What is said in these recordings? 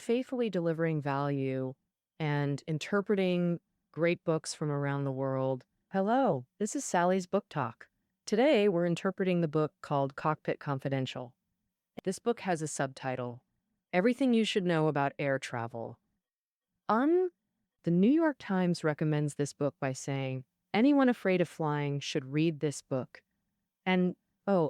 faithfully delivering value and interpreting great books from around the world. Hello, this is Sally's Book Talk. Today, we're interpreting the book called Cockpit Confidential. This book has a subtitle, Everything You Should Know About Air Travel. The New York Times recommends this book by saying, anyone afraid of flying should read this book. And,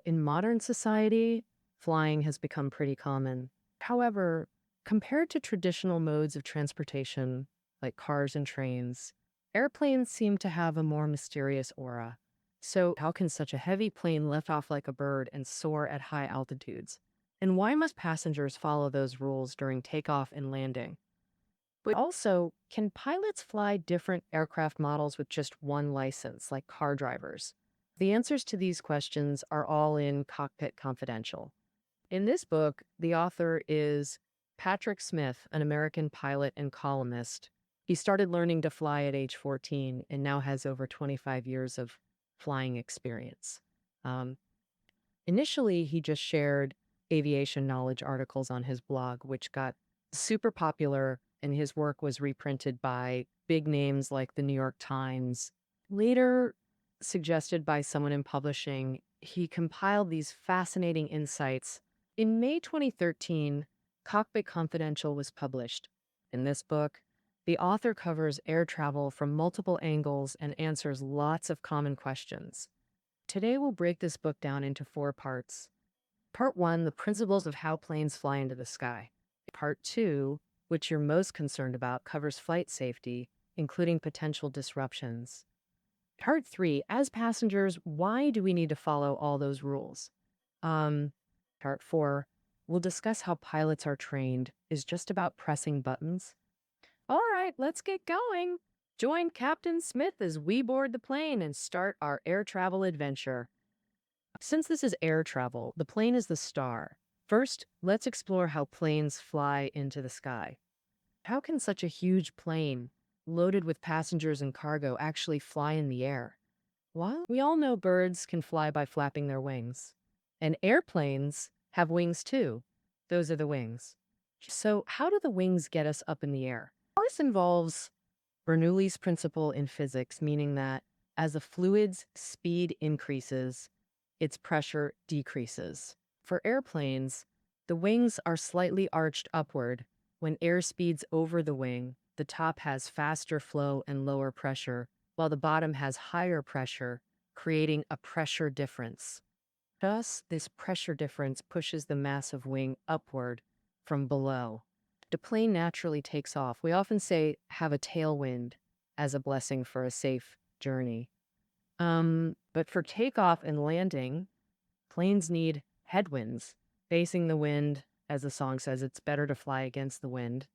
in modern society, flying has become pretty common. However, compared to traditional modes of transportation, like cars and trains, airplanes seem to have a more mysterious aura. So, how can such a heavy plane lift off like a bird and soar at high altitudes? And why must passengers follow those rules during takeoff and landing? But also, can pilots fly different aircraft models with just one license, like car drivers? The answers to these questions are all in Cockpit Confidential. In this book, the author is Patrick Smith, an American pilot and columnist. He started learning to fly at age 14 and now has over 25 years of flying experience. Um, Initially, he just shared aviation knowledge articles on his blog, which got super popular, and his work was reprinted by big names like the New York Times. Later, suggested by someone in publishing, he compiled these fascinating insights. In May 2013, Cockpit Confidential was published. In this book, the author covers air travel from multiple angles and answers lots of common questions. Today, we'll break this book down into 4 parts. Part 1, the principles of how planes fly into the sky. Part 2, which you're most concerned about, covers flight safety, including potential disruptions. Part 3, as passengers, why do we need to follow all those rules? Part 4, we'll discuss how pilots are trained is just about pressing buttons. All right, let's get going. Join Captain Smith as we board the plane and start our air travel adventure. Since this is air travel, the plane is the star. First, let's explore how planes fly into the sky. How can such a huge plane, loaded with passengers and cargo, actually fly in the air? Well, we all know birds can fly by flapping their wings. And airplanes have wings too. Those are the wings. So how do the wings get us up in the air? Well, this involves Bernoulli's principle in physics, meaning that as a fluid's speed increases, its pressure decreases. For airplanes, the wings are slightly arched upward. When air speeds over the wing, the top has faster flow and lower pressure, while the bottom has higher pressure, creating a pressure difference. Thus, this pressure difference pushes the massive wing upward from below. The plane naturally takes off. We often say, have a tailwind as a blessing for a safe journey. But for takeoff and landing, planes need headwinds. Facing the wind, as the song says, it's better to fly against the wind.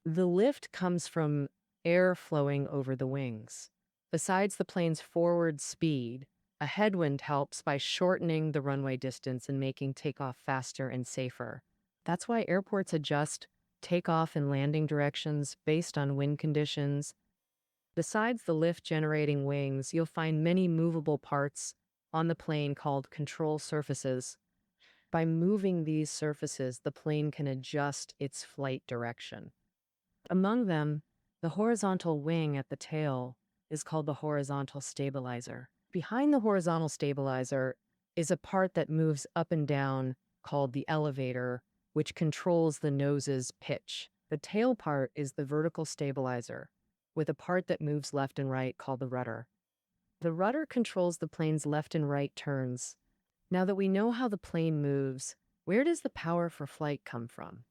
The lift comes from air flowing over the wings. Besides the plane's forward speed, a headwind helps by shortening the runway distance and making takeoff faster and safer. That's why airports adjust takeoff and landing directions based on wind conditions. Besides the lift-generating wings, you'll find many movable parts on the plane called control surfaces. By moving these surfaces, the plane can adjust its flight direction. Among them, the horizontal wing at the tail is called the horizontal stabilizer. Behind the horizontal stabilizer is a part that moves up and down called the elevator, which controls the nose's pitch. The tail part is the vertical stabilizer, with a part that moves left and right called the rudder. The rudder controls the plane's left and right turns. Now that we know how the plane moves, where does the power for flight come from?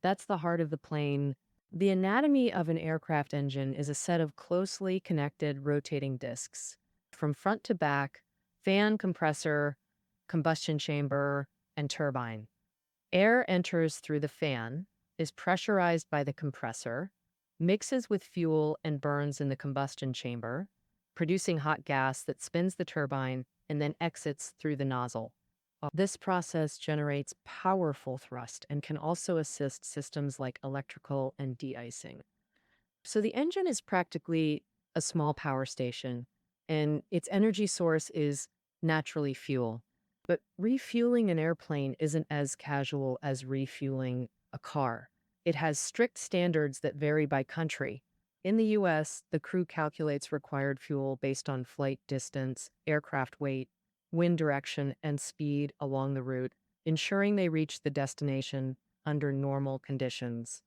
That's the heart of the plane. The anatomy of an aircraft engine is a set of closely connected rotating discs. From front to back, fan, compressor, combustion chamber, and turbine. Air enters through the fan, is pressurized by the compressor, mixes with fuel and burns in the combustion chamber, producing hot gas that spins the turbine and then exits through the nozzle. This process generates powerful thrust and can also assist systems like electrical and de-icing. So the engine is practically a small power station, and its energy source is naturally fuel. But refueling an airplane isn't as casual as refueling a car. It has strict standards that vary by country. In the US, the crew calculates required fuel based on flight distance, aircraft weight, wind direction, and speed along the route, ensuring they reach the destination under normal conditions.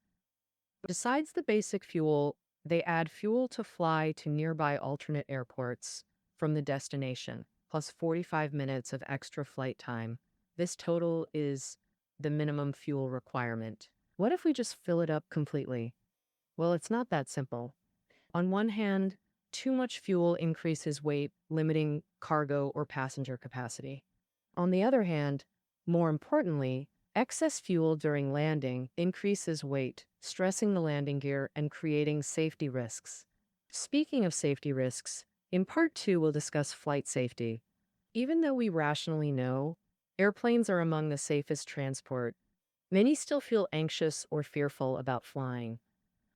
Besides the basic fuel, they add fuel to fly to nearby alternate airports from the destination, plus 45 minutes of extra flight time. This total is the minimum fuel requirement. What if we just fill it up completely? Well, it's not that simple. On one hand, too much fuel increases weight, limiting cargo or passenger capacity. On the other hand, more importantly, excess fuel during landing increases weight, stressing the landing gear and creating safety risks. Speaking of safety risks, in part 2 we'll discuss flight safety. Even though we rationally know airplanes are among the safest transport, many still feel anxious or fearful about flying.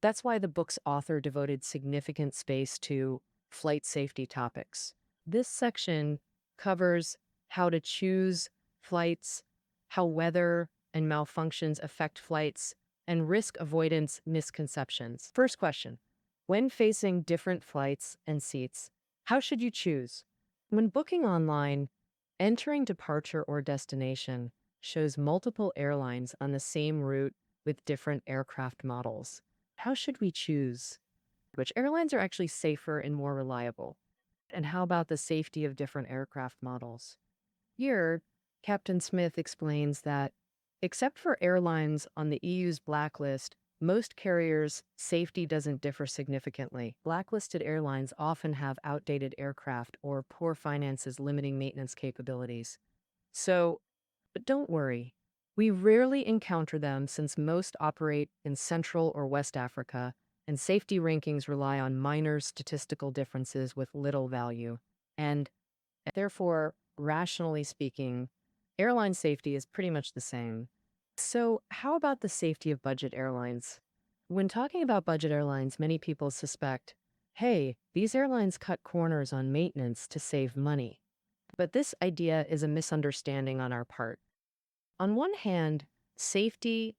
That's why the book's author devoted significant space to flight safety topics. This section covers how to choose flights, how weather and malfunctions affect flights, and risk avoidance misconceptions. First question: when facing different flights and seats, how should you choose? When booking online, entering departure or destination shows multiple airlines on the same route with different aircraft models. How should we choose? Which airlines are actually safer and more reliable? And how about the safety of different aircraft models? Here, Captain Smith explains that, except for airlines on the EU's blacklist, most carriers' safety doesn't differ significantly. Blacklisted airlines often have outdated aircraft or poor finances limiting maintenance capabilities. But don't worry. We rarely encounter them since most operate in Central or West Africa, and safety rankings rely on minor statistical differences with little value. And therefore, rationally speaking, airline safety is pretty much the same. So, how about the safety of budget airlines? When talking about budget airlines, many people suspect, hey, these airlines cut corners on maintenance to save money. But this idea is a misunderstanding on our part. On one hand, safety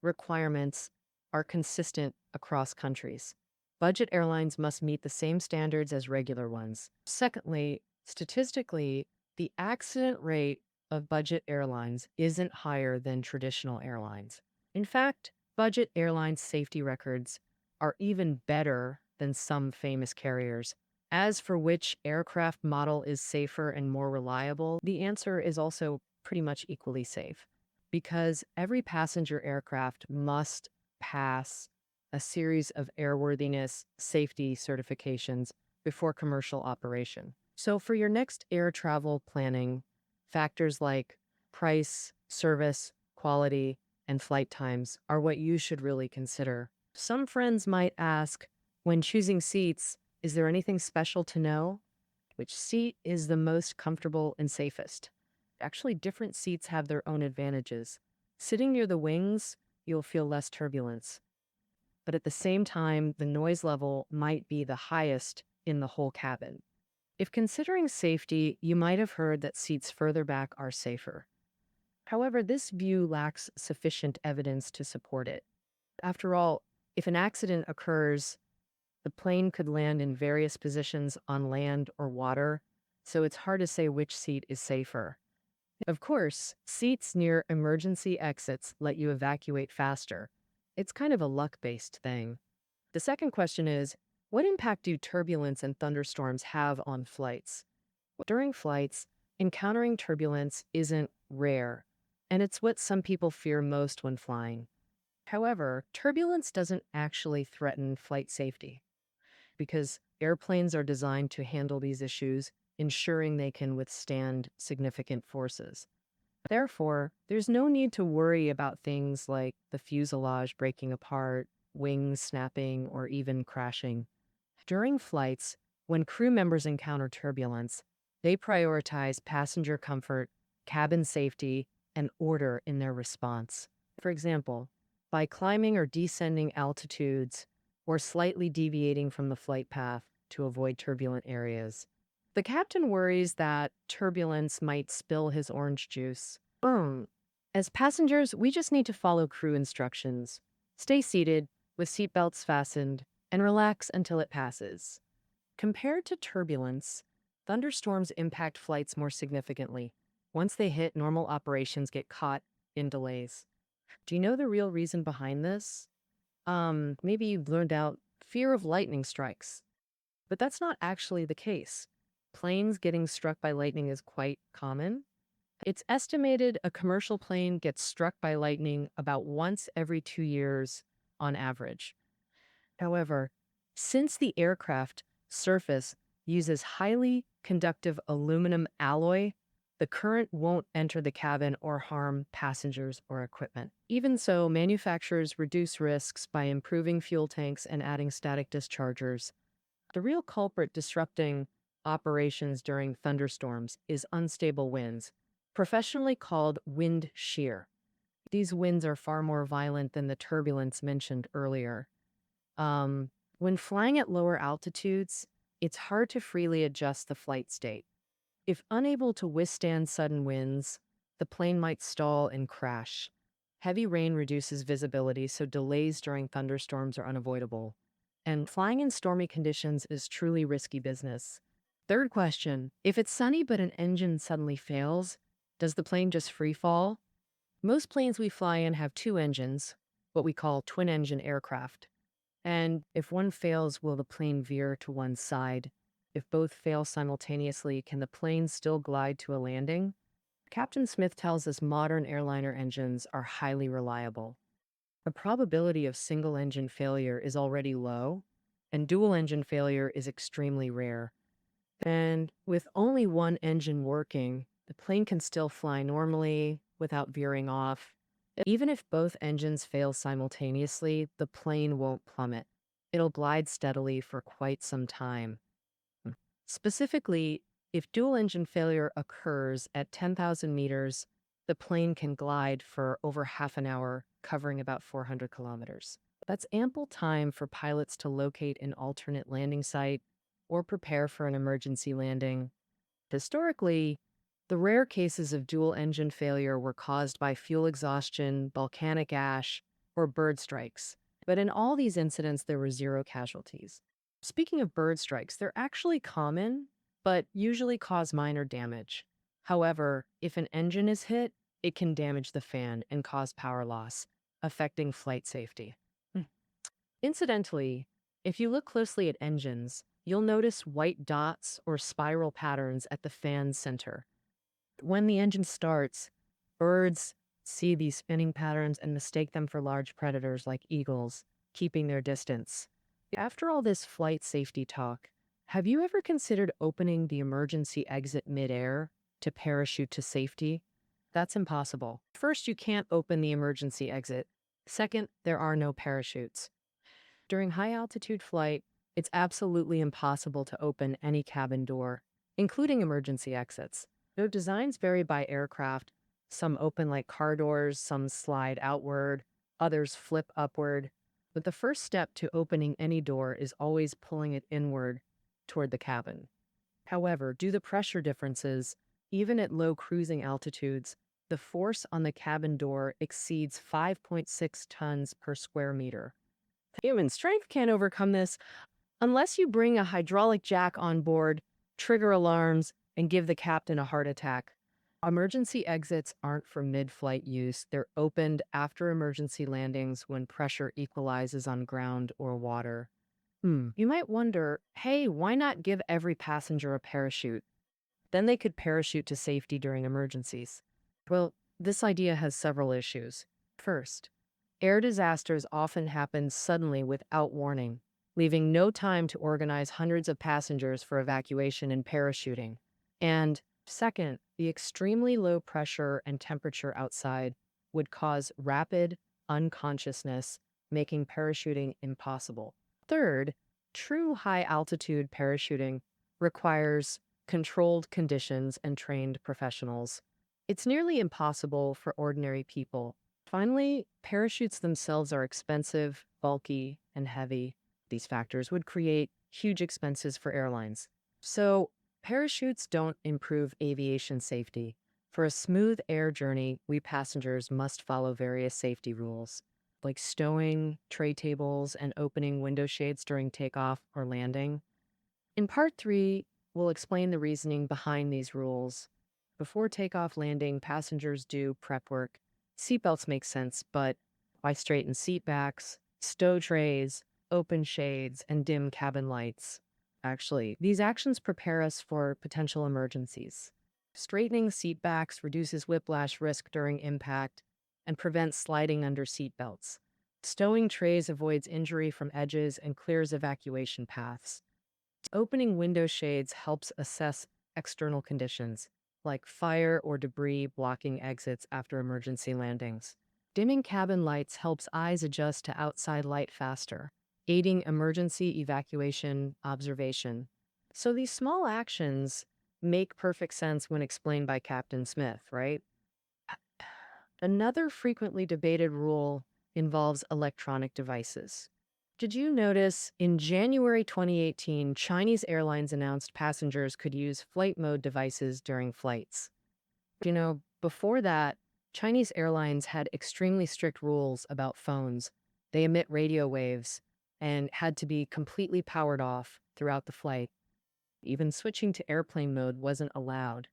requirements are consistent across countries. Budget airlines must meet the same standards as regular ones. Secondly, statistically, the accident rate of budget airlines isn't higher than traditional airlines. In fact, budget airlines' safety records are even better than some famous carriers. As for which aircraft model is safer and more reliable, the answer is also pretty much equally safe, because every passenger aircraft must pass a series of airworthiness safety certifications before commercial operation. So for your next air travel planning, factors like price, service, quality, and flight times are what you should really consider. Some friends might ask, when choosing seats, is there anything special to know? Which seat is the most comfortable and safest? Actually, different seats have their own advantages. Sitting near the wings, you'll feel less turbulence. But at the same time, the noise level might be the highest in the whole cabin. If considering safety, you might have heard that seats further back are safer. However, this view lacks sufficient evidence to support it. After all, if an accident occurs, the plane could land in various positions on land or water, so it's hard to say which seat is safer. Of course, seats near emergency exits let you evacuate faster. It's kind of a luck-based thing. The second question is, what impact do turbulence and thunderstorms have on flights? During flights, encountering turbulence isn't rare, and it's what some people fear most when flying. However, turbulence doesn't actually threaten flight safety, because airplanes are designed to handle these issues, ensuring they can withstand significant forces. Therefore, there's no need to worry about things like the fuselage breaking apart, wings snapping, or even crashing. During flights, when crew members encounter turbulence, they prioritize passenger comfort, cabin safety, and order in their response. For example, by climbing or descending altitudes or slightly deviating from the flight path to avoid turbulent areas. The captain worries that turbulence might spill his orange juice. Boom. As passengers, we just need to follow crew instructions. Stay seated with seatbelts fastened and relax until it passes. Compared to turbulence, thunderstorms impact flights more significantly. Once they hit, normal operations get caught in delays. Do you know the real reason behind this? Maybe you've learned out fear of lightning strikes, but that's not actually the case. Planes getting struck by lightning is quite common. It's estimated a commercial plane gets struck by lightning about once every 2 years on average. However, since the aircraft surface uses highly conductive aluminum alloy, the current won't enter the cabin or harm passengers or equipment. Even so, manufacturers reduce risks by improving fuel tanks and adding static dischargers. The real culprit disrupting operations during thunderstorms is unstable winds, professionally called wind shear. These winds are far more violent than the turbulence mentioned earlier. Um, when flying at lower altitudes, it's hard to freely adjust the flight state. If unable to withstand sudden winds, the plane might stall and crash. Heavy rain reduces visibility, so delays during thunderstorms are unavoidable. And flying in stormy conditions is truly risky business. Third question, if it's sunny but an engine suddenly fails, does the plane just free fall? Most planes we fly in have two engines, what we call twin-engine aircraft. And if one fails, will the plane veer to one side? If both fail simultaneously, can the plane still glide to a landing? Captain Smith tells us modern airliner engines are highly reliable. The probability of single engine failure is already low, and dual engine failure is extremely rare. And with only one engine working, the plane can still fly normally without veering off. Even if both engines fail simultaneously, the plane won't plummet. It'll glide steadily for quite some time. Specifically, if dual engine failure occurs at 10,000 meters, the plane can glide for over half an hour, covering about 400 kilometers. That's ample time for pilots to locate an alternate landing site or prepare for an emergency landing. Historically, the rare cases of dual engine failure were caused by fuel exhaustion, volcanic ash, or bird strikes. But in all these incidents, there were zero casualties. Speaking of bird strikes, they're actually common, but usually cause minor damage. However, if an engine is hit, it can damage the fan and cause power loss, affecting flight safety. Incidentally, if you look closely at engines, you'll notice white dots or spiral patterns at the fan's center. When the engine starts, birds see these spinning patterns and mistake them for large predators like eagles, keeping their distance. After all this flight safety talk, have you ever considered opening the emergency exit midair to parachute to safety? That's impossible. First, you can't open the emergency exit. Second, there are no parachutes. During high-altitude flight, it's absolutely impossible to open any cabin door, including emergency exits. Though designs vary by aircraft, some open like car doors, some slide outward, others flip upward. But the first step to opening any door is always pulling it inward toward the cabin. However, due to pressure differences, even at low cruising altitudes, the force on the cabin door exceeds 5.6 tons per square meter. Human strength can't overcome this unless you bring a hydraulic jack on board, trigger alarms, and give the captain a heart attack. Emergency exits aren't for mid-flight use. They're opened after emergency landings when pressure equalizes on ground or water. You might wonder, hey, why not give every passenger a parachute? Then they could parachute to safety during emergencies. Well, this idea has several issues. First, air disasters often happen suddenly without warning, leaving no time to organize hundreds of passengers for evacuation and parachuting. And second, the extremely low pressure and temperature outside would cause rapid unconsciousness, making parachuting impossible. Third, true high-altitude parachuting requires controlled conditions and trained professionals. It's nearly impossible for ordinary people. Finally, parachutes themselves are expensive, bulky, and heavy. These factors would create huge expenses for airlines. So, parachutes don't improve aviation safety. For a smooth air journey, we passengers must follow various safety rules. like stowing tray tables and opening window shades during takeoff or landing. In part three, we'll explain the reasoning behind these rules. Before takeoff landing, passengers do prep work. Seatbelts make sense, but why straighten seat backs, stow trays, open shades, and dim cabin lights? Actually, these actions prepare us for potential emergencies. Straightening seat backs reduces whiplash risk during impact and prevents sliding under seat belts. Stowing trays avoids injury from edges and clears evacuation paths. Opening window shades helps assess external conditions, like fire or debris blocking exits after emergency landings. Dimming cabin lights helps eyes adjust to outside light faster, aiding emergency evacuation observation. So these small actions make perfect sense when explained by Captain Smith, right? Another frequently debated rule involves electronic devices. Did you notice in January 2018, Chinese airlines announced passengers could use flight mode devices during flights? Before that, Chinese airlines had extremely strict rules about phones. They emit radio waves and had to be completely powered off throughout the flight. Even switching to airplane mode wasn't allowed.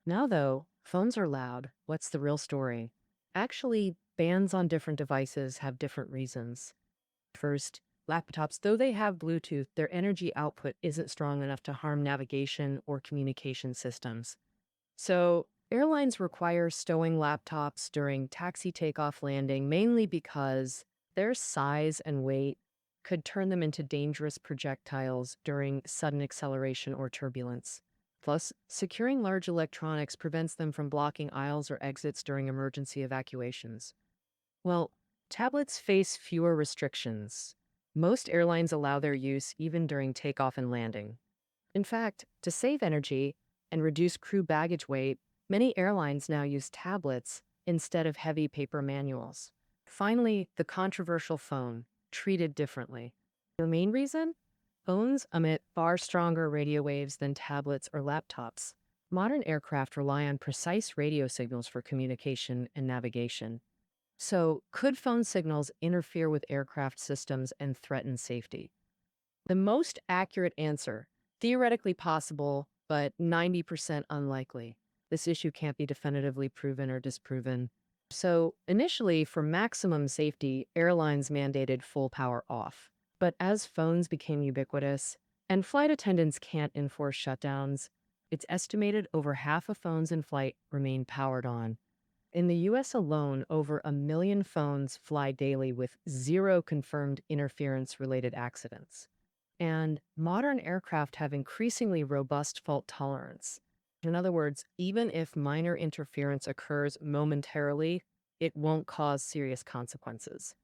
Now, though, phones are loud. What's the real story? Actually, bans on different devices have different reasons. First, laptops, though they have Bluetooth, their energy output isn't strong enough to harm navigation or communication systems. So, airlines require stowing laptops during taxi takeoff landing mainly because their size and weight could turn them into dangerous projectiles during sudden acceleration or turbulence. Plus, securing large electronics prevents them from blocking aisles or exits during emergency evacuations. Well, tablets face fewer restrictions. Most airlines allow their use even during takeoff and landing. In fact, to save energy and reduce crew baggage weight, many airlines now use tablets instead of heavy paper manuals. Finally, the controversial phone, treated differently. The main reason? Phones emit far stronger radio waves than tablets or laptops. Modern aircraft rely on precise radio signals for communication and navigation. So, could phone signals interfere with aircraft systems and threaten safety? The most accurate answer, theoretically possible, but 90% unlikely. This issue can't be definitively proven or disproven. So, initially, for maximum safety, airlines mandated full power off. But as phones became ubiquitous and flight attendants can't enforce shutdowns, it's estimated over half of phones in flight remain powered on. In the US alone, over 1 million phones fly daily with zero confirmed interference-related accidents. And modern aircraft have increasingly robust fault tolerance. In other words, even if minor interference occurs momentarily, it won't cause serious consequences.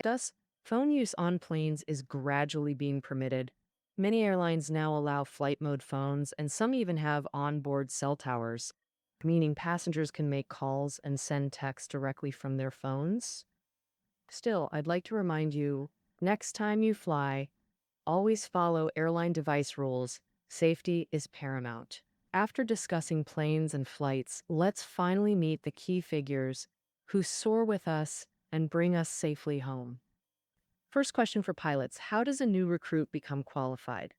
Thus, phone use on planes is gradually being permitted. Many airlines now allow flight mode phones, and some even have onboard cell towers, meaning passengers can make calls and send texts directly from their phones. Still, I'd like to remind you, next time you fly, always follow airline device rules. Safety is paramount. After discussing planes and flights, let's finally meet the key figures who soar with us and bring us safely home. First question for pilots: how does a new recruit become qualified?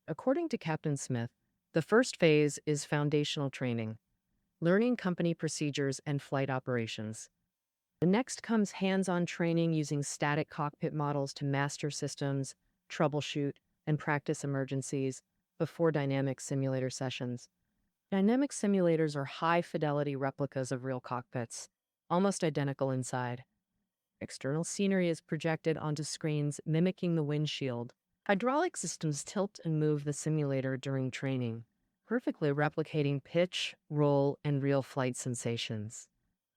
According to Captain Smith, the first phase is foundational training, learning company procedures and flight operations. The next comes hands-on training using static cockpit models to master systems, troubleshoot, and practice emergencies before dynamic simulator sessions. Dynamic simulators are high-fidelity replicas of real cockpits, almost identical inside. External scenery is projected onto screens mimicking the windshield. Hydraulic systems tilt and move the simulator during training, perfectly replicating pitch, roll, and real flight sensations.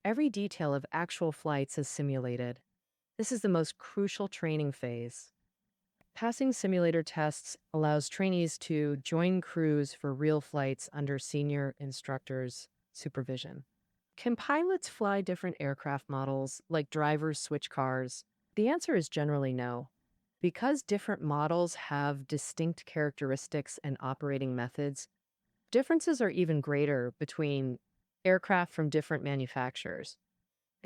Every detail of actual flights is simulated. This is the most crucial training phase. Passing simulator tests allows trainees to join crews for real flights under senior instructors' supervision. Can pilots fly different aircraft models, like drivers switch cars? The answer is generally no. Because different models have distinct characteristics and operating methods, differences are even greater between aircraft from different manufacturers.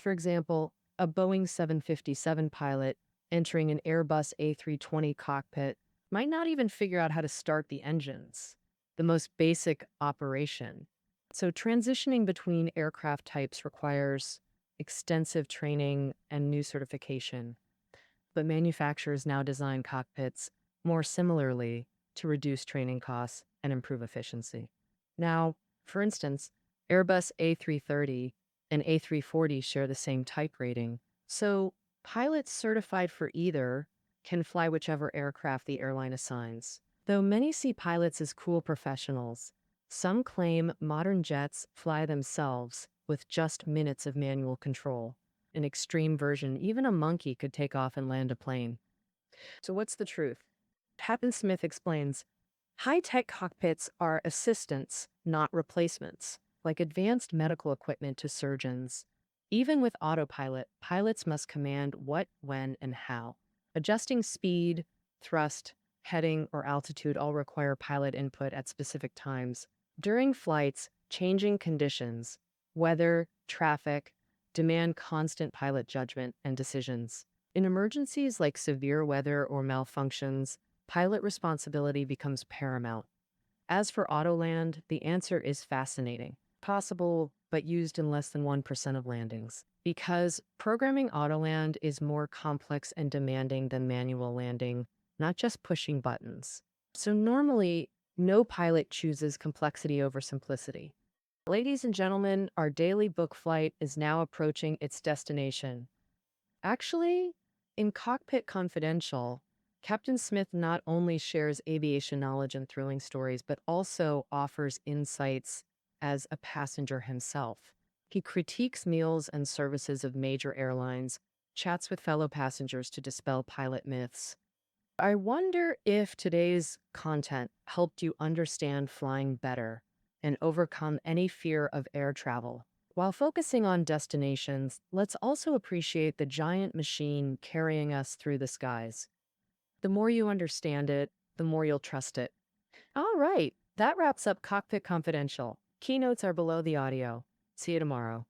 For example, A Boeing 757 pilot entering an Airbus A320 cockpit might not even figure out how to start the engines, the most basic operation. So, transitioning between aircraft types requires extensive training and new certification. But manufacturers now design cockpits more similarly to reduce training costs and improve efficiency. Now, for instance, Airbus A330 and A340 share the same type rating, so pilots certified for either can fly whichever aircraft the airline assigns. Though many see pilots as cool professionals, some claim modern jets fly themselves with just minutes of manual control. An extreme version, even a monkey could take off and land a plane. So, what's the truth? Captain Smith explains high tech cockpits are assistants, not replacements, like advanced medical equipment to surgeons. Even with autopilot, pilots must command what, when, and how. Adjusting speed, thrust, heading, or altitude all require pilot input at specific times. During flights, changing conditions, weather, traffic, demand constant pilot judgment and decisions. In emergencies like severe weather or malfunctions, pilot responsibility becomes paramount. As for Autoland, the answer is fascinating. Possible, but used in less than 1% of landings. Because programming Autoland is more complex and demanding than manual landing, not just pushing buttons. So normally, no pilot chooses complexity over simplicity. Ladies and gentlemen, our daily book flight is now approaching its destination. Actually, in Cockpit Confidential, Captain Smith not only shares aviation knowledge and thrilling stories, but also offers insights as a passenger himself. He critiques meals and services of major airlines, chats with fellow passengers to dispel pilot myths. I wonder if today's content helped you understand flying better and overcome any fear of air travel. While focusing on destinations, let's also appreciate the giant machine carrying us through the skies. The more you understand it, the more you'll trust it. All right, that wraps up Cockpit Confidential. Keynotes are below the audio. See you tomorrow.